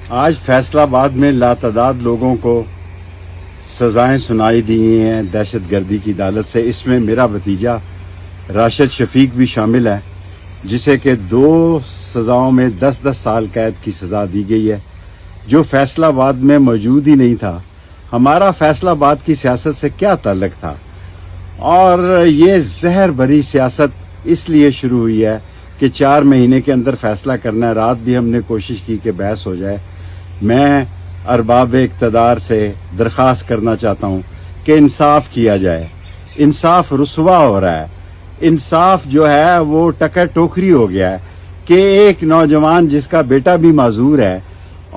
آج فیصل آباد میں لاتعداد لوگوں کو سزائیں سنائی دی ہیں دہشت گردی کی عدالت سے. اس میں میرا بھتیجا راشد شفیق بھی شامل ہے جسے کہ 2 سزاؤں میں 10 سال قید کی سزا دی گئی ہے، جو فیصل آباد میں موجود ہی نہیں تھا. ہمارا فیصل آباد کی سیاست سے کیا تعلق تھا؟ اور یہ زہر بھری سیاست اس لیے شروع ہوئی ہے کہ 4 مہینے کے اندر فیصلہ کرنا ہے. رات بھی ہم نے کوشش کی کہ بحث ہو جائے. میں ارباب اقتدار سے درخواست کرنا چاہتا ہوں کہ انصاف کیا جائے. انصاف رسوا ہو رہا ہے. انصاف جو ہے وہ ٹکر ٹوکری ہو گیا ہے کہ ایک نوجوان جس کا بیٹا بھی معذور ہے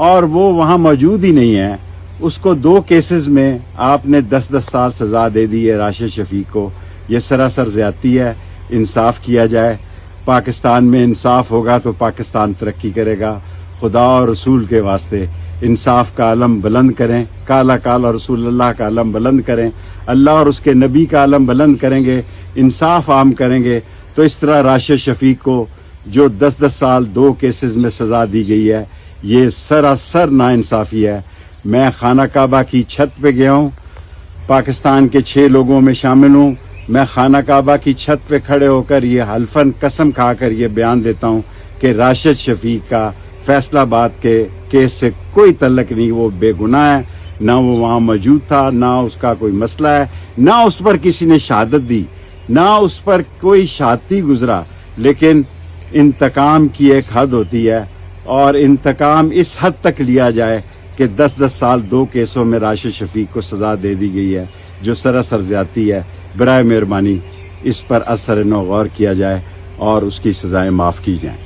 اور وہ وہاں موجود ہی نہیں ہے، اس کو 2 کیسز میں آپ نے 10 سال سزا دے دی ہے راشد شفیق کو. یہ سراسر زیادتی ہے. انصاف کیا جائے. پاکستان میں انصاف ہوگا تو پاکستان ترقی کرے گا. خدا اور رسول کے واسطے انصاف کا علم بلند کریں. کالا کالا رسول اللہ کا علم بلند کریں. اللہ اور اس کے نبی کا علم بلند کریں گے، انصاف عام کریں گے تو اس طرح راشد شفیق کو جو 10 سال 2 کیسز میں سزا دی گئی ہے، یہ سراسر ناانصافی ہے. میں خانہ کعبہ کی چھت پہ گیا ہوں، پاکستان کے 6 لوگوں میں شامل ہوں. میں خانہ کعبہ کی چھت پہ کھڑے ہو کر یہ حلفاً قسم کھا کر یہ بیان دیتا ہوں کہ راشد شفیق کا فیصل آباد کے کیس سے کوئی تعلق نہیں. وہ بے گناہ ہے، نہ وہ وہاں موجود تھا، نہ اس کا کوئی مسئلہ ہے، نہ اس پر کسی نے شہادت دی، نہ اس پر کوئی شہادتی گزرا. لیکن انتقام کی ایک حد ہوتی ہے اور انتقام اس حد تک لیا جائے کہ 10 سال 2 کیسوں میں راشد شفیق کو سزا دے دی گئی ہے، جو سراسر زیادتی ہے. برائے مہربانی اس پر اثر نو غور کیا جائے اور اس کی سزائیں معاف کی جائیں.